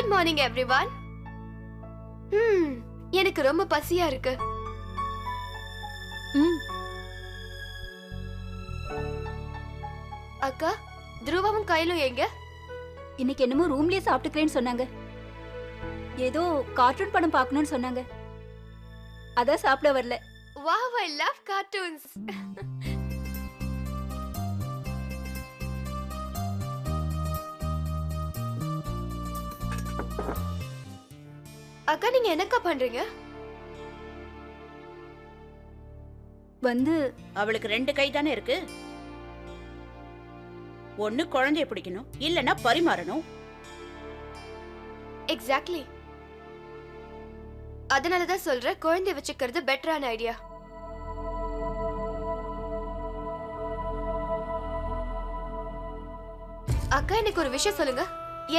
Good morning everyone. எனக்கு ரொம்ப பசியா இருக்கு. அக்கா, துருவாவும் கையிலும் எங்க? இன்னைக்கு என்னமோ ரூம்லயே சாப்பிட்டுக்கிறேன்னு சொன்னாங்க. ஏதோ கார்ட்டூன் படம் பார்க்கணும்னு சொன்னாங்க. அதான் சாப்பிட வரல. Wow, I love cartoons. அக்கா, நீங்க என்னக்கா பண்றீங்க? அவளுக்கு 2 கை தானே இருக்கு. ஒண்ணு குழந்தைய பிடிக்கணும், இல்லனா பரிமாறணும். எக்ஸாக்ட்லி. அதனாலதான் சொல்றேன், குழந்தைய வச்சுக்கிறது பெட்டரான ஐடியா. அக்கா, எனக்கு ஒரு விஷயம் சொல்லுங்க.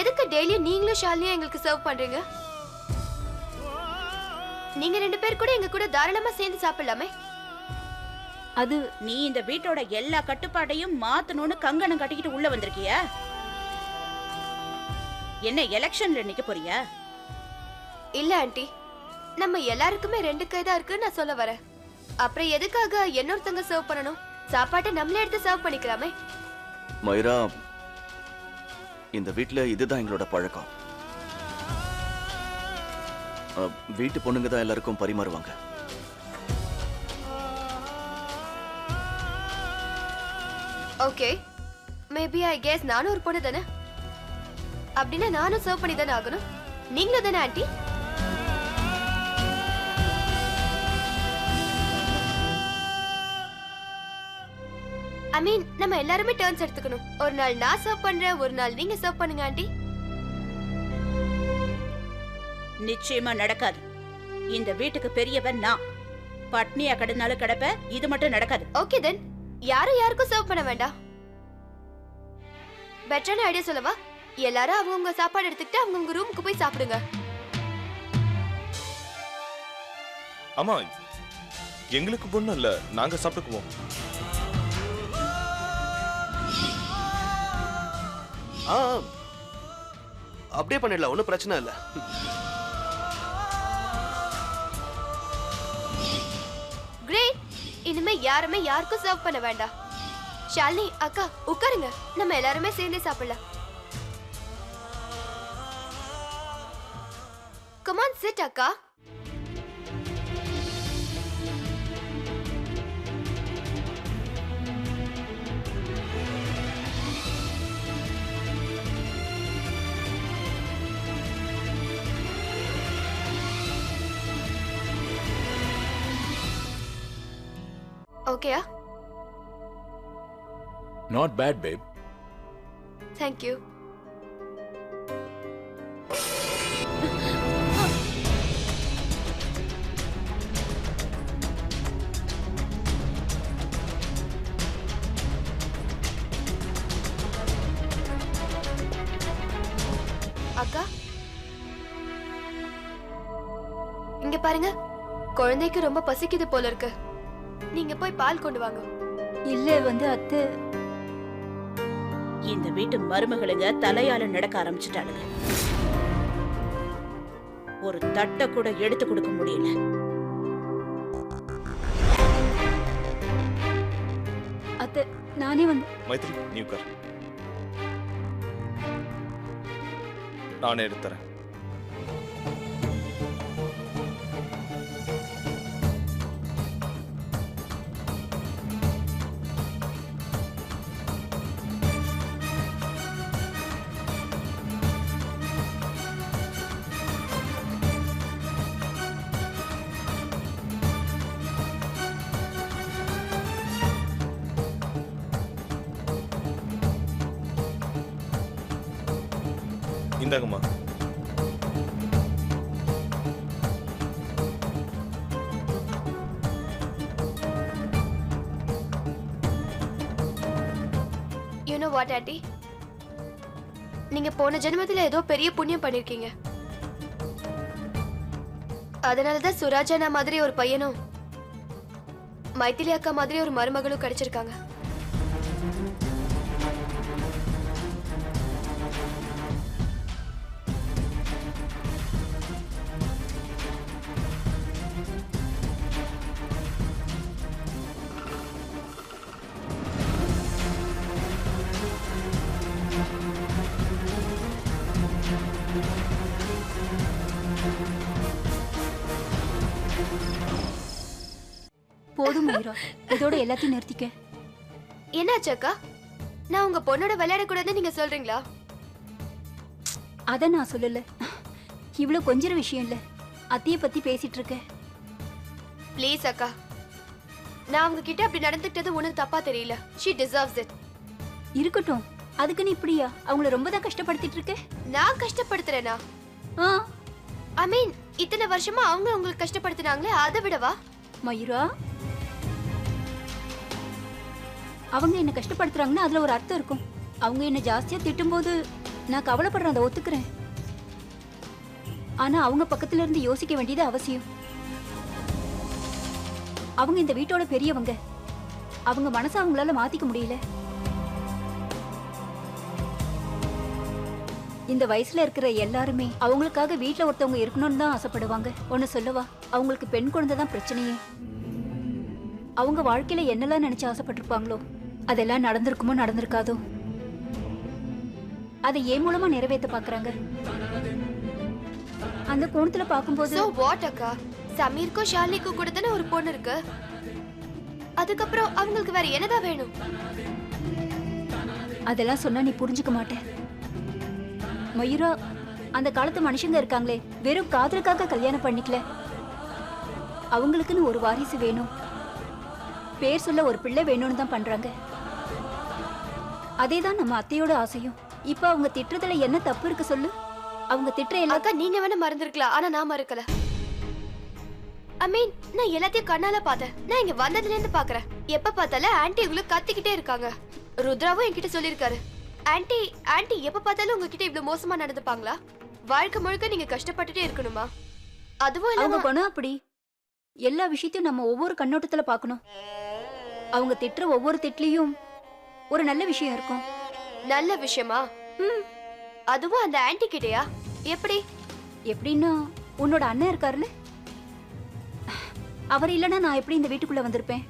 எதுக்கு டெய்லியும் நீங்களும் ஷாலினியும் எங்களுக்கு சர்வ் பண்றீங்க? நீங்க 2 பேர் கூட எங்க கூட தாராளமா சேர்ந்து சாப்பிடலாமே. அது நீ இந்த வீட்டோட எல்லா கட்டுப்பாட்டையும் மாத்தணும்னு கங்கணம் கட்டிக்கிட்டு உள்ள வந்திருக்கியா? என்ன எலெக்ஷன்ல நிக்க போறியா? இல்ல ஆண்டி, நம்ம எல்லாருக்குமே 2 கை தான் இருக்குன்னு நான் சொல்ல வரேன். அப்புறம் எதுக்காக இன்னொருத்தங்க சர்வ் பண்ணணும்? சாப்பாட்டை நம்மளே எடுத்து சர்வ் பண்ணிக்கலாமே. மைரா, இந்த வீட்ல இதுதான் எங்களோட பழக்கம். வீட்டு பொண்ணுங்க தான் எல்லாருக்கும் பரிமாறுவாங்க. ஓகே, மேபி ஐ கெஸ் நானும் ஒரு பொண்ணு தானே. அப்படின்னா நானும் சர்வ் பண்ணி தானே ஆகணும். நீங்களும் தானே ஆண்டி? ஐ மீன், நம்ம எல்லாருமே டர்ன்ஸ் எடுத்துக்கணும். ஒரு நாள் நான் சர்வ் பண்றேன், ஒரு நாள் நீங்க சர்வ் பண்ணுங்க ஆண்டி. நிச்சயமா நடக்காது. இந்த வீட்டுக்கு பெரியவன் நான். பட்னியா கடனாலும் கிடப்ப, இது மட்டும் நடக்காது. ஓகே தென், யாரும் யாருக்கும் சர்வ் பண்ண வேண்டாம். பெட்டரான ஐடியா சொல்லவா? எல்லாரும் அவங்கவுங்க சாப்பாடு எடுத்துக்கிட்டு அவங்கவுங்க ரூமுக்கு போய் சாப்பிடுங்க. ஆமா, எங்களுக்கு பொண்ணு இல்ல, நாங்க சாப்பிட்டுக்குவோம். அப்படியே பண்ணிடலாம், ஒன்றும் பிரச்சனை இல்லை. கிரேட். இனிமே யாருமே யாருக்கும் சர்வ் பண்ண வேண்டாம். ஷாலினி அக்கா, உட்காருங்க. நம்ம எல்லாருமே சேர்ந்தே சாப்பிடலாம். Come on, sit அக்கா. ஓகேயா? Not bad, babe. Thank you. அக்கா, இங்க பாருங்க. குழந்தைக்கு ரொம்ப பசிக்குது போல இருக்கு. நீங்க போய் பால் கொண்டு வாங்க. இல்ல அத்தை, இந்த வீட்டு மருமகளுங்க தலையால நடக்க ஆரம்பிச்சுட்டாளுங்க. ஒரு தட்டை கூட எடுத்து கொடுக்க முடியல. அத்தை நானே மைத்ரி, நீ உட்கார், நானே எடுத்துறேன். இந்தாங்கம்மா. You know what, Auntie? நீங்க போன ஜென்மத்துல ஏதோ பெரிய புண்ணியம் பண்ணிருக்கீங்க. அதனாலதான் சுராஜானா மாதிரி ஒரு பையனும் மைதிலி அக்கா மாதிரி ஒரு மருமகளும் கிடைச்சிருக்காங்க. போதும் மயூரா, இதோட எல்லாத்தையும் நிறுத்திக்க. என்னாச்சு அக்கா? நான் உங்க பொண்ணோட விளையாடக்கூடாதுன்னு நீங்க சொல்றீங்களா? அத நான் சொல்லல. இவ்வளவு கொஞ்சற விஷயம் இல்ல. அத்தைய பத்தி பேசிட்டு இருக்க. ப்ளீஸ் அக்கா, நான் அவங்க கிட்ட அப்படி நடந்துக்கிட்டது உனக்கு தப்பா தெரியல. she deserves it. இருக்கட்டும், அதுக்கு நீ இப்படியா அவங்கள ரொம்ப தான் கஷ்டப்படுத்திட்டு இருக்க? நான் கஷ்டப்படுத்துறேனா? ஆ ஐ மீன் இத்தனை வருஷமா அவங்க உங்களுக்கு கஷ்டப்படுத்தினாங்களே, அதை விடவா? மயூரா, அவங்க என்ன கஷ்டப்படுத்துறாங்கன்னா அதுல ஒரு அர்த்தம் இருக்கும். அவங்க என்ன ஜாஸ்தியா திட்டும்போது நான் கவலைப்படுறேன், அதை ஒத்துக்கிறேன். ஆனா அவங்க பக்கத்துல இருந்து யோசிக்க வேண்டியது அவசியம். அவங்க இந்த வீட்டோட பெரியவங்க. அவங்க மனசை அவங்களால மாத்திக்க முடியல. இந்த வயசுல இருக்கிற எல்லாருமே அவங்களுக்காக வீட்ல ஒருத்தவங்க இருக்கணும்னு தான் ஆசைப்படுவாங்க. ஒன்னு சொல்லவா, அவங்களுக்கு பெண் குழந்தை தான் பிரச்சனையே. அவங்க வாழ்க்கையில என்னெல்லாம் நினைச்சு ஆசைப்பட்டிருப்பாங்களோ அதெல்லாம் நடந்திருக்குமோ நடந்திருக்காதோ, அதை ஏன் மூலமா நிறைவேற்ற பாக்குறாங்க. அந்த கோணத்துல பாக்கும்போது சோ வாட் அக்கா? சமீருக்கும் ஷாலினிக்கும் கூட தானே ஒரு பொண்ணு இருக்கு. அதுக்கப்புறம் அவங்களுக்கு வேற என்னதான் வேணும்? அதெல்லாம் சொன்னா நீ புரிஞ்சுக்க மாட்ட மயூரா. அந்த காலத்து மனுஷங்க இருக்காங்களே, வெறும் காதலுக்காக கல்யாணம் பண்ணிக்கல. அவங்களுக்குன்னு ஒரு வாரிசு வேணும், பேர் சொல்ல ஒரு பிள்ளை வேணும்னு தான் பண்றாங்க. அதேதான் நம்ம அத்தையோட ஆசையும். இப்ப அவங்க திட்டுறதுல என்ன தப்பு இருக்கு சொல்லு? அவங்க திட்டுற எல்லாம் அக்கா நீங்க வேணா மறந்துருக்கலாம், ஆனா நான் மறக்கல. ஐ மீன் நான் எல்லாத்தையும் கண்ணால பார்த்தேன். நான் இங்க வந்ததுல இருந்து பாக்குறேன். எப்ப பார்த்தாலும் ஆன்ட்டி உங்களுக்கு கத்திக்கிட்டே இருக்காங்க. ருத்ராவும் என்கிட்ட சொல்லிருக்காரு, ஆன்ட்டி ஆன்ட்டி எப்ப பார்த்தாலும் உங்ககிட்ட இவ்வளவு மோசமா நடந்துப்பாங்களா? வாழ்க்கை முழுக்க நீங்க கஷ்டப்பட்டுட்டே இருக்கணுமா? அதுவும் அவங்க இல்லாம குணம் அப்படி. எல்லா விஷயத்தையும் நம்ம ஒவ்வொரு கண்ணோட்டத்துல பார்க்கணும். அவங்க திட்டுற ஒவ்வொரு திட்லயும் ஒரு நல்ல விஷயம் இருக்கும். நல்ல விஷயமா? அதுவும் அந்த ஆன்ட்டி கிட்டயா? எப்படி? எப்படின்னா, உன்னோட அண்ணன் இருக்காருல்ல, அவர் இல்லைன்னா நான் எப்படி இந்த வீட்டுக்குள்ள வந்திருப்பேன்?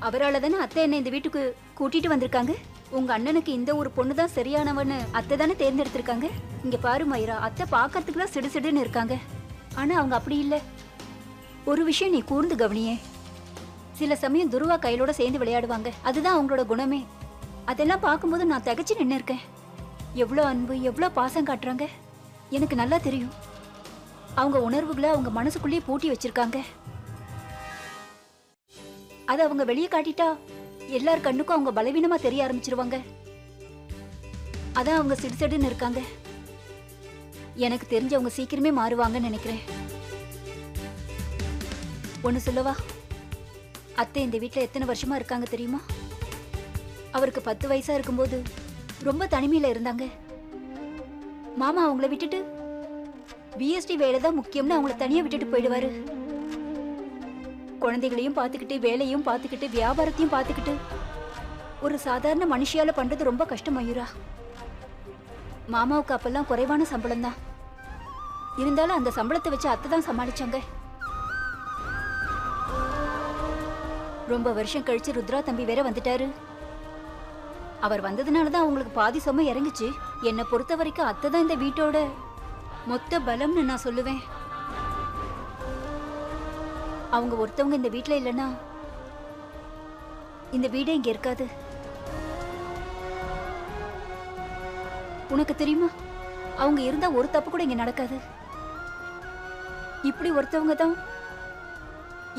அவரால தானே அத்தை என்ன இந்த வீட்டுக்கு கூட்டிட்டு வந்திருக்காங்க. உங்க அண்ணனுக்கு இந்த ஒரு பொண்ணு தான் சரியானவன்னு அத்தை தானே தேர்ந்தெடுத்திருக்காங்க. இங்க பாரு மயிரா, அத்தை பாக்கிறதுக்கு தான் சிடுசிடுன்னு இருக்காங்க. ஆனா அவங்க அப்படி இல்லை. ஒரு விஷயம் நீ கூர்ந்து கவனியே, சில சமயம் துருவா கையிலோட சேர்ந்து விளையாடுவாங்க. அதுதான் அவங்களோட குணமே. அதெல்லாம் பார்க்கும்போது நான் திகச்சு நின்று இருக்கேன். எவ்வளோ அன்பு, எவ்வளோ பாசம் காட்டுறாங்க எனக்கு நல்லா தெரியும். அவங்க உணர்வுகளை அவங்க மனசுக்குள்ளேயே பூட்டி வச்சிருக்காங்க. அதை அவங்க வெளியே காட்டிட்டா எல்லார் கண்ணுக்கும் அவங்க பலவீனமா தெரிய ஆரம்பிச்சிருவாங்க. அதான் அவங்க சிடுசடுன்னு இருக்காங்க. எனக்கு தெரிஞ்சு அவங்க சீக்கிரமே மாறுவாங்கன்னு நினைக்கிறேன். ஒன்னு சொல்லவா, அத்தை இந்த வீட்டுல எத்தனை வருஷமா இருக்காங்க தெரியுமா? அவருக்கு 10 வயசா இருக்கும்போது ரொம்ப தனிமையில இருந்தாங்க. மாமா அவங்கள விட்டுட்டு பிஎஸ்டி வேலை தான் முக்கியம்னு அவங்கள தனியா விட்டுட்டு போயிடுவாரு. குழந்தைகளையும் பார்த்துக்கிட்டு, வேலையும் பார்த்துக்கிட்டு, வியாபாரத்தையும் பார்த்துக்கிட்டு ஒரு சாதாரண மனுஷியால பண்றது ரொம்ப கஷ்டம் மயூரா. மாமாவுக்கு அப்பெல்லாம் குறைவான சம்பளம் தான் இருந்தாலும் அந்த சம்பளத்தை வச்சு அத்தை தான் சமாளிச்சாங்க. ரொம்ப வருஷம் கழிச்சு ருத்ரா தம்பி வேற வந்துட்டாரு. அவர் வந்ததுனாலதான் அவங்களுக்கு பாதி சுமை இறங்குச்சு. என்னை பொறுத்த வரைக்கும் அத்தை தான் இந்த வீட்டோட மொத்த பலம்னு நான் சொல்லுவேன். அவங்க ஒருத்தவங்க இந்த வீட்டுல இல்லைன்னா இந்த வீடே இங்க இருக்காது. உனக்கு தெரியுமா, அவங்க இருந்தா ஒரு தப்பு கூட இங்க நடக்காது. இப்படி ஒருத்தவங்க தான்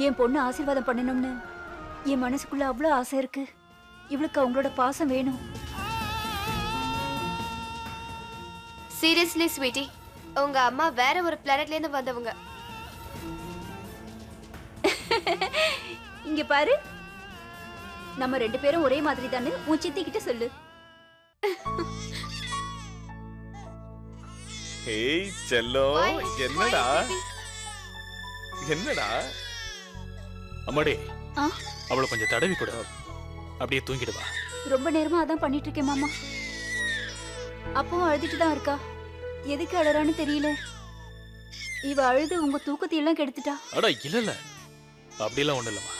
என் பொண்ணு ஆசீர்வாதம் பண்ணணும்னு என் மனசுக்குள்ள அவ்வளவு ஆசை இருக்கு. இவளுக்கு அவங்களோட பாசம் வேணும். சீரியஸ்லி ஸ்வீட்டி, உங்க அம்மா வேற ஒரு பிளானட்ல இருந்து வந்தவங்க. இங்க பாரு, நம்ம 2 பேரும் ஒரே மாதிரி தானே உன் சித்தி கிட்ட சொல்லு. ஏய் செல்லோ, என்னடா என்னடா? அம்மாடி, ஆ? அவளை கொஞ்சம் தடவி கொடு, அப்படியே தூங்கிடுவா. ரொம்ப நேரமா அதான் பண்ணிட்டு இருக்கேன் மாமா. அப்பவும் அழுதுட்டு தான் இருக்கா. எதுக்கு அழறான்னு தெரியல. இவ அழுது உங்க தூக்கத்தை எல்லாம் கெடுத்துட்டா. அடா இல்ல, அப்படிலாம் ஒண்ணு இல்லம்மா.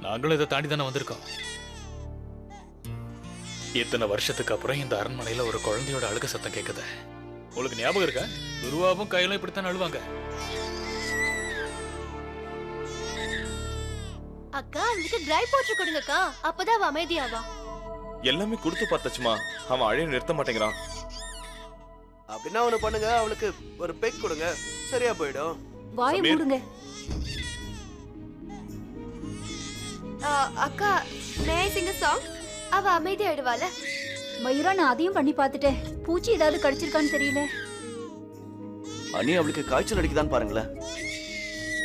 நாங்களும் இதை தாண்டி தானே வந்திருக்கோம். இத்தனை வருஷத்துக்கு அப்புறம் இந்த அரண்மனையில ஒரு குழந்தையோட அழுக சத்தம் கேக்குது. உங்களுக்கு ஞாபகம் இருக்கா? துருவாவும் கையிலும் இப்படித்தான் அழுவாங்க. அக்கா அவளுக்கு ட்ரை போட்டு கொடுங்கக்கா, அப்பதான் அவ அமைதியாவா. எல்லாமே கொடுத்து பார்த்தாச்சுமா, அவன் அழைய நிறுத்த மாட்டேங்கிறான். அப்படின்னா ஒண்ணு பண்ணுங்க, அவளுக்கு ஒரு பெக் கொடுங்க, சரியா போயிடும். வாயை சமீர். மூடுங்க. அக்கா மே ஐ சிங் a song? அவ அமைதியாயிடுவாள. மயூரா, நான் அதையும் பண்ணி பார்த்துட்டேன். பூச்சி ஏதாவது கடிச்சிருக்கான்னு தெரியல. அண்ணி அவளுக்கு காய்ச்சல் அடிக்குதான்னு பாருங்களேன்.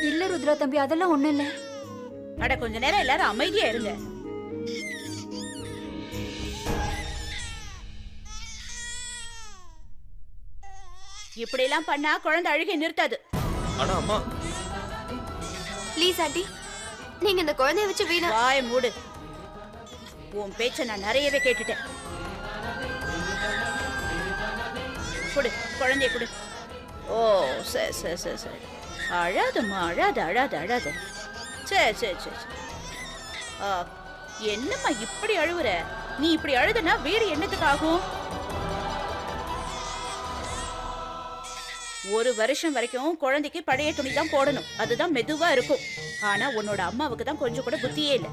இல்ல ருத்ரா தம்பி, அதெல்லாம் ஒண்ணும் இல்ல. அட கொஞ்ச நேரம் எல்லாரும் அமைதியா இருங்க. இப்படி எல்லாம் பண்ணா குழந்தை அழுகை நிறுத்தாது. ஆனா அம்மா, ப்ளீஸ் ஆண்டி, நீங்க இந்த குழந்தைய வச்சு வீணா. வாய மூடு. உன் பேச்ச நான் நிறையவே கேட்டுட்டேன். குடு, குழந்தைய குடு. ஓ சரி சரி சரி சரி, அழாதம்மா, அழாத அழாத அழாத. சரி சரி சரி சரி. என்னம்மா இப்படி அழுவுற? நீ இப்படி அழுதுனா வீடு என்னத்துக்கு ஆகும்? ஒரு வருஷம் வரைக்கும் குழந்தைக்கு பழைய துணி தான் போடணும், அதுதான் மெதுவா இருக்கும். ஆனா உன்னோட அம்மாவுக்கு தான் கொஞ்சம் கூட புத்தியே இல்லை.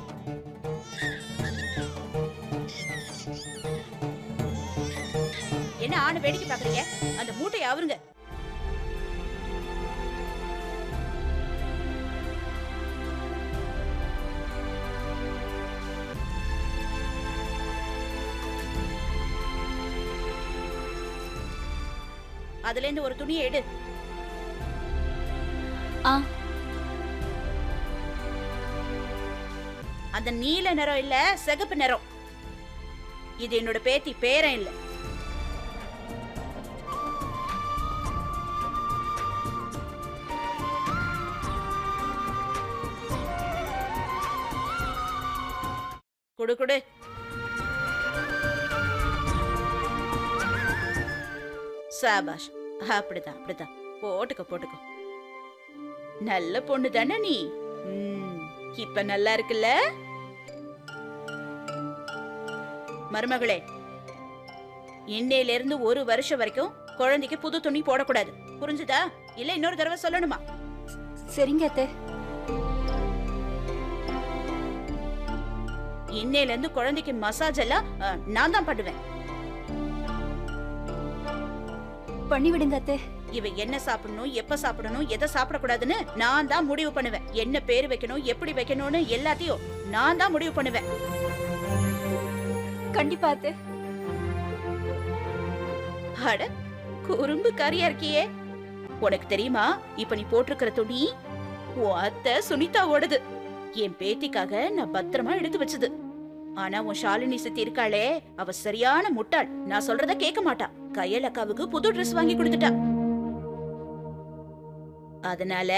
என்ன ஆணு வேடிக்கை பாக்குறீங்க? அந்த மூட்டையை அவருங்க. அதுல இருந்து ஒரு துணியை எடு. அந்த நீல நிறம் இல்ல, சிகப்பு நிறம். இது என்னோட பேத்தி, பேரன் இல்ல. குடு குடு. சாபாஷ், அப்படிதான் அப்படிதான், போட்டுக்கோ போட்டுக்கோ. நல்ல பொண்ணு தானே நீ. இப்ப நல்லா இருக்குல்ல மருமகளே? இன்னையில இருந்து ஒரு வருஷம் வரைக்கும் குழந்தைக்கு புது துணி போடக்கூடாது, புரிஞ்சுதா? இல்ல இன்னொரு தடவை சொல்லணுமா? சரிங்க அத்தை. இன்னையில இருந்து குழந்தைக்கு மசாஜ் எல்லாம் நான் தான் பண்ணுவேன். பண்ணி விடுங்க அத்தை. இவ என்ன சாப்பிடணும், எப்ப சாப்பிடணும், எதை சாப்பிடக்கூடாதுன்னு நான் தான் முடிவு பண்ணுவேன். என்ன பேரு வைக்கணும், எப்படி வைக்கணும்னு எல்லாத்தையும் நான் தான் முடிவு பண்ணுவேன். கண்டிப்பா அத்தை. அட குறும்பு காரியா இருக்கியே. உனக்கு தெரியுமா, இப்ப நீ போட்டிருக்கிற துணி உன் அத்தை சுனிதாவோடது. என் பேத்திக்காக நான் பத்திரமா எடுத்து வச்சது. ஆனா உன் ஷாலினி சித்தி இருக்காளே, அவ சரியான முட்டாள். நான் சொல்றத கேட்க மாட்டா. கையல் அக்காவுக்கு புது ட்ரெஸ் வாங்கி கொடுத்துட்டா. அதனால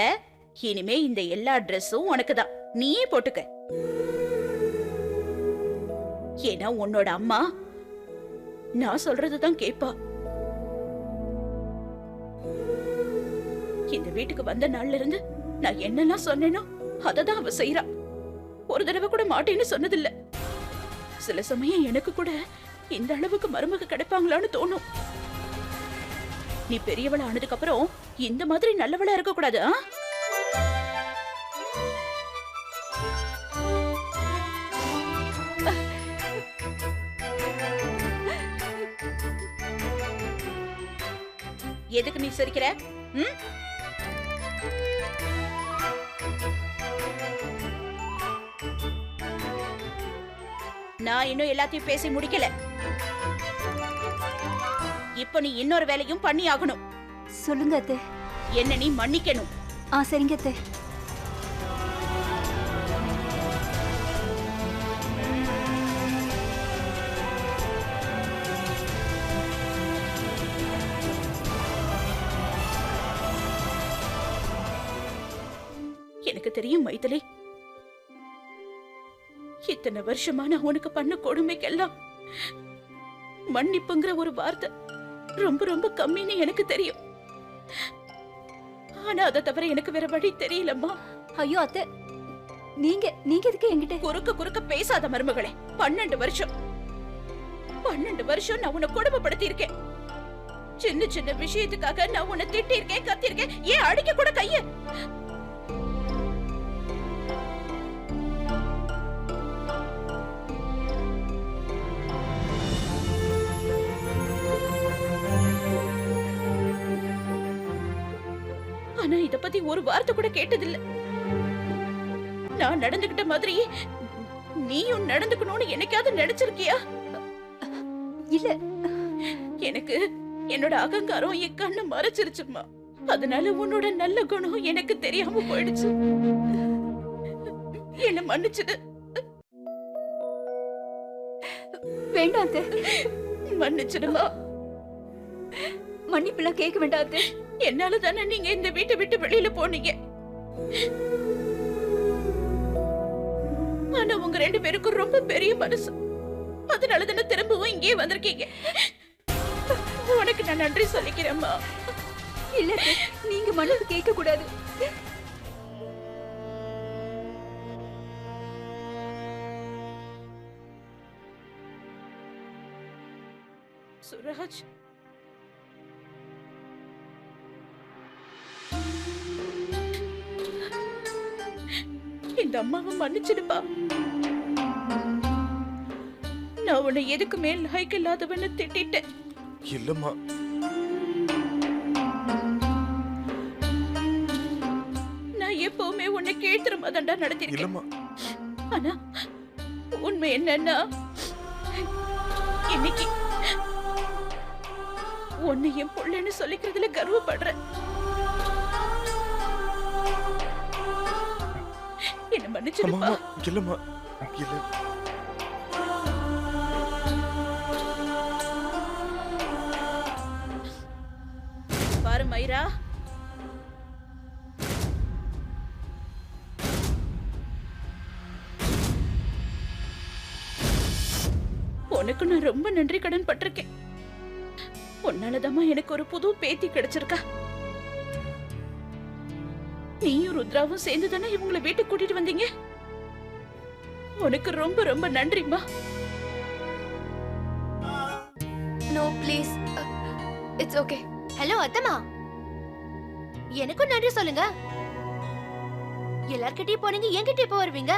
இனிமே இந்த எல்லா ட்ரெஸ்ஸும் உனக்குதான், நீயே போட்டுக்க. ஏன்னா உன்னோட அம்மா நான் சொல்றதுதான் கேப்பா. இந்த வீட்டுக்கு வந்த நாள்ல இருந்து நான் என்னெல்லாம் சொன்னேனோ அததான் அவ செய்யறா. ஒரு தடவை கூட மாட்டேன்னு சொன்னதில்ல. சில சமயம் எனக்கு கூட இந்த அளவுக்கு மருமக கிடைப்பாங்களான்னு தோணும். நீ பெரியவள ஆனதுக்கு அப்புறம் இந்த மாதிரி நல்லவளா இருக்க கூடாது. எதுக்கு நீ சிரிக்கிற? நான் இன்னும் எல்லாத்தையும் பேசி முடிக்கல. இப்ப நீ இன்னொரு வேலையும் பண்ணி ஆகணும். சொல்லுங்க அத்தை. என்ன நீ மன்னிக்கணும். சரிங்க அத்தை. எனக்கு தெரியும் மைதிலி, இத்தனை வருஷமா நான் உனக்கு பண்ண கொடுமைக்கெல்லாம் மன்னிப்புங்கிற ஒரு வார்த்தை ரொம்ப ரொம்ப கம்மின்னு எனக்கு தெரியும். ஆனா அதை தவிர எனக்கு வேற வழி தெரியலம்மா. ஐயோ அத்தை, நீங்க எதுக்கு என்கிட்ட குறுக்க பேசாத மருமகளே. 12 வருஷம் நான் உன்னை கொடுமைப்படுத்தி இருக்கேன். சின்ன சின்ன விஷயத்துக்காக நான் உன்னை திட்டிருக்கேன், கத்திருக்கேன், ஏன் அடிக்க கூட கைய. ஆனா இத பத்தி ஒரு வார்த்தை கூட கேட்டதில்ல. நான் நடந்துகிட்ட மாதிரி நீயும் நடந்துக்கணும்னு என்னைக்காவது நினைச்சிருக்கியா? இல்ல. எனக்கு என்னோட அகங்காரம் என் கண்ணை மறைச்சிருச்சுமா. அதனால உன்னோட நல்ல குணம் எனக்கு தெரியாம போயிடுச்சு. என்ன மன்னிச்சிடு. வேண்டாம் அத்தை. மன்னிச்சிடுமா. மன்னிப்புலாம் கேட்க வேண்டாம் அத்தை. என்னால தானே நீங்க இந்த வீட்டை விட்டு வெளியில போனீங்க. ஆனா உங்க 2 பேருக்கும் ரொம்ப பெரிய மனசு. அதனால தானே திரும்பவும் இங்கே வந்திருக்கீங்க. உனக்கு நான் நன்றி சொல்லிக்கிறேம்மா. இல்ல அத்தை, நீங்க மன்னிப்பு கேட்க கூடாது. சுராஜ், இந்த அம்மாவை மன்னிச்சிடுப்பா. நான் உன்னை எதுக்கு மேல் லாய்க்கு இல்லாதவன்னு திட்டிட்டேன். இல்லம்மா. நான் எப்பவுமே உன்னை கீழ்த்திரமா தாண்டா நடத்திருக்கேன். இல்லம்மா. ஆனா உண்மை என்னன்னா, இன்னைக்கு உன்னை என் பிள்ளைன்னு சொல்லிக்கிறதுல கர்வப்படுறேன். என்ன மன்னிச்சிடுப்பா. இல்லம்மா. இல்ல. பாரு மைரா, உனக்கு நான் ரொம்ப நன்றி கடன் பட்டிருக்கேன். உன்னாலதாம்மா எனக்கு ஒரு புது பேத்தி கிடைச்சிருக்கா. நீயும் ருத்ராவும் சேர்ந்து தானே இவங்களை வீட்டுக்கு கூட்டிட்டு வந்தீங்க. உனக்கு ரொம்ப ரொம்ப நன்றிம்மா. No please, it's okay. Hello அத்தம்மா, எனக்கும் நன்றி சொல்லுங்க. எல்லார்கிட்டயும் போனீங்க, என்கிட்ட எப்போ வருவீங்க?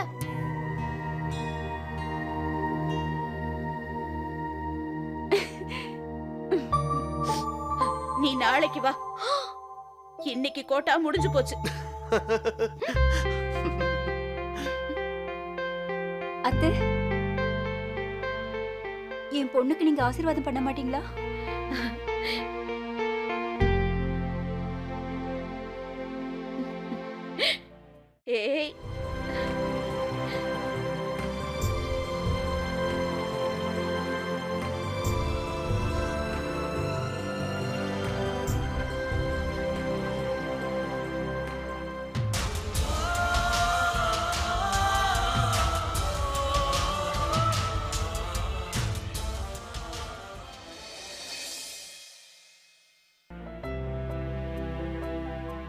நீ நாளைக்கு வா. இன்னைக்கு கோட்டா முடிஞ்சு போச்சு. அத்தை, என் பொண்ணுக்கு நீங்க ஆசீர்வாதம் பண்ண மாட்டீங்களா? ஏய்,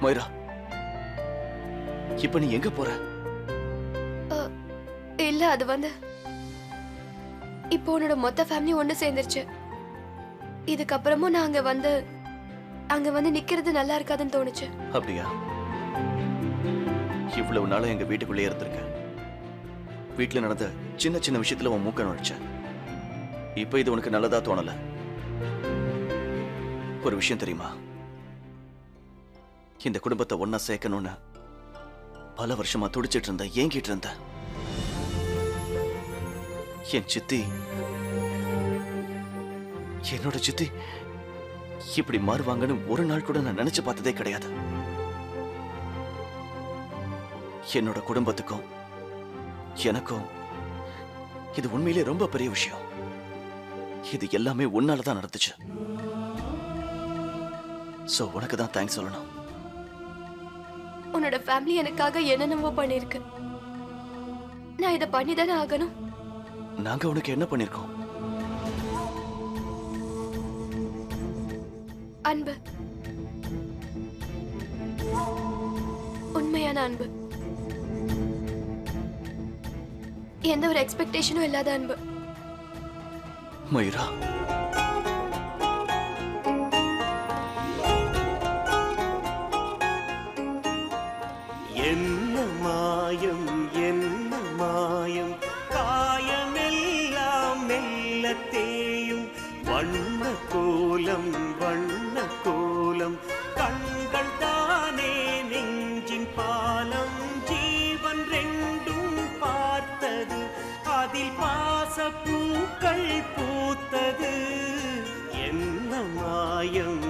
மைரா, இப்ப நீ எங்க போற? இல்ல, அது வந்து இப்போ உன்னோட மொத்த ஃபேமிலி ஒண்ணு சேர்ந்துருச்சு. இதுக்கப்புறமும் நான் அங்க வந்து நிக்கிறது நல்லா இருக்காதுன்னு தோணுச்சு. அப்படியா? இவ்வளவு நாளா எங்க வீட்டுக்குள்ளே இருந்திருக்க. வீட்டுல நடந்த சின்ன சின்ன விஷயத்துல உன் மூக்க நுழைச்ச. இப்ப இது உனக்கு நல்லதா தோணல. ஒரு விஷயம் தெரியுமா? இந்த குடும்பத்தை ஒன்னா சேர்க்கணும்னு பல வருஷமா துடிச்சிட்டு இருந்த, ஏங்கிட்டு இருந்த என் சித்தி, என்னோட சித்தி இப்படி மாறுவாங்கன்னு ஒரு நாள் கூட நான் நினைச்சு பார்த்ததே கிடையாது. என்னோட குடும்பத்துக்கும் எனக்கும் இது உண்மையிலே ரொம்ப பெரிய விஷயம். இது எல்லாமே உன்னாலதான் நடந்துச்சு. சோ உனக்கு தான் தேங்க்ஸ் சொல்லணும். உன்னோட ஃபேமிலி எனக்காக என்னென்னவோ பண்ணிருக்கு. நான் இதை பண்ணிதானே ஆகணும். நாங்க உனக்கு என்ன பண்ணிருக்கோம்? அன்பு, உண்மையான அன்பு, எந்த ஒரு எக்ஸ்பெக்டேஷனும் இல்லாத அன்பு. மயூரா, என்ன மாயம், என்ன மாயம், காயமெல்லாம் மெல்ல தேயும். வண்ண கோலம், வண்ண கோலம், கண்கள் தானே வாசப்பூக்கள் பூத்தது என்ன மாயம்